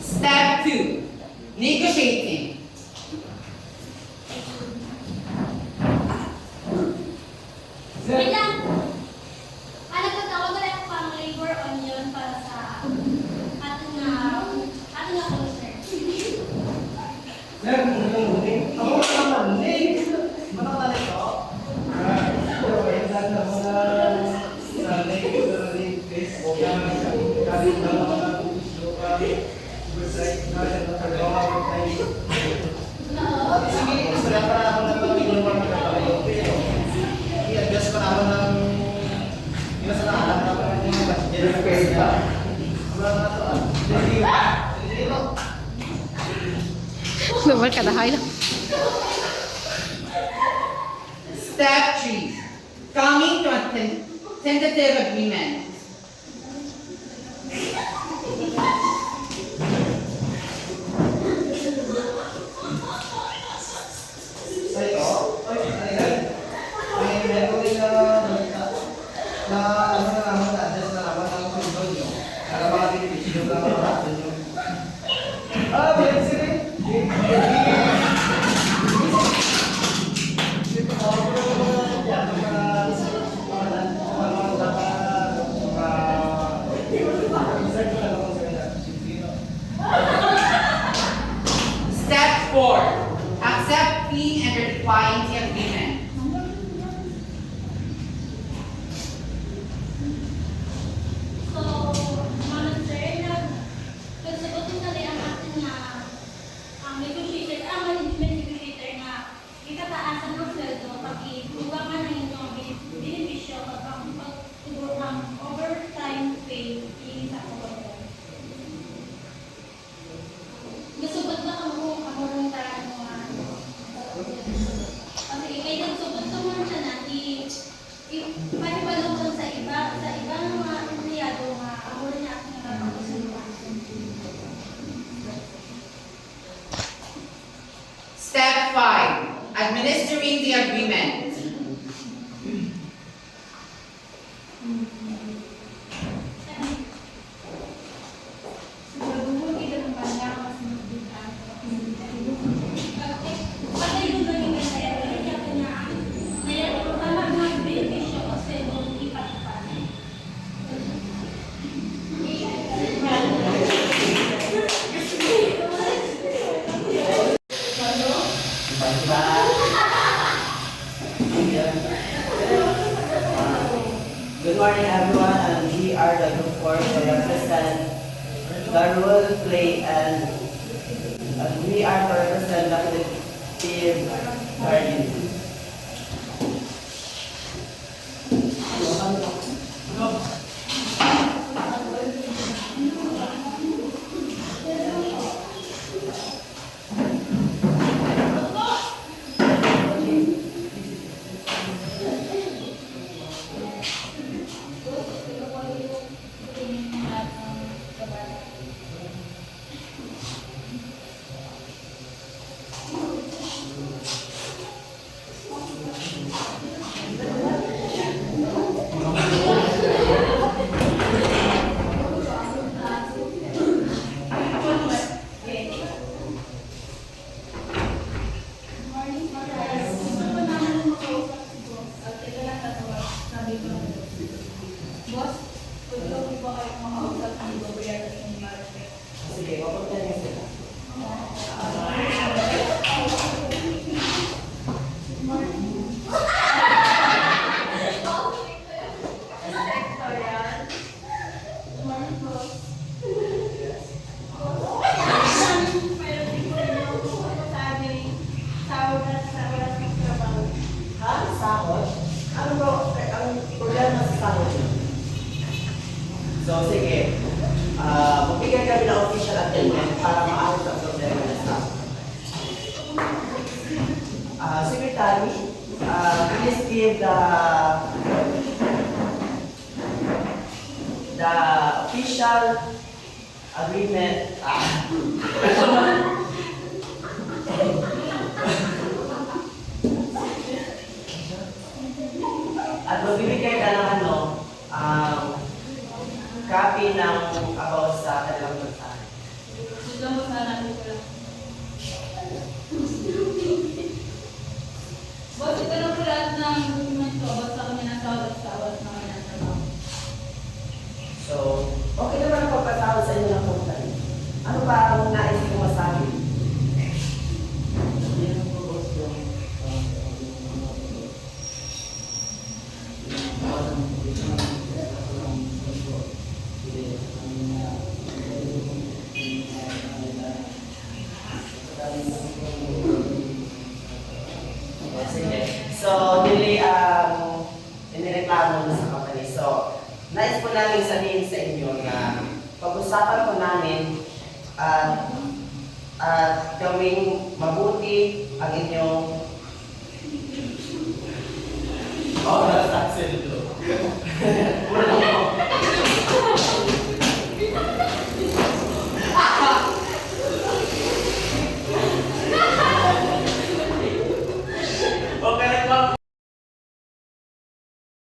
Step 2, negotiating. Wait lang. Ano po tawag ko lang pang labor on yun para sa ating na poster. Lumal ka na, hay na. Step 3. Coming to a tentative agreement. Step 4. Accept fee and ratifying the agreement. So, Madam Chair, nagsagutin na rin ang ating ang negotiator, ang management negotiator na itataasan ng sweldo pag ibuwangan ng inyong benepisyo at ang overtime pay sa kumpanya. Nasugot na kamurong taraan mo kasi ikay nagsugot ka muna siya na panibalong sa ibang mga empleyado nga amuro niya ang nakapagsulat. Step 5. Administering the agreement. Good morning, everyone, and we are the group 4 to represent the role play and we are to represent the collective bargaining. Boss, pwede ko ba kayo makausap ang babayaran ng market? Sige, papunta niyo sila. Ha? Sahod? Ano ba ang problema sa sahod niyo? So, sige. Magbigay kami ng official attendance para maayos ang problema ng staff. Secretary, please give the official agreement. At magbibigay ka ng copy ng about sa kanilang bansahan. Gusto mo sana ko lang. Boss, ito na po lahat ng dokumento. Basta kami nasawat na kami ng trabaho. So, okay naman ang pagkatawad sa inyo ng company. Ano ba ang nais kong masabi? nais po namin sabihin sa inyo na pag-usapan po namin at gawing mabuti ang inyong oras at sildo.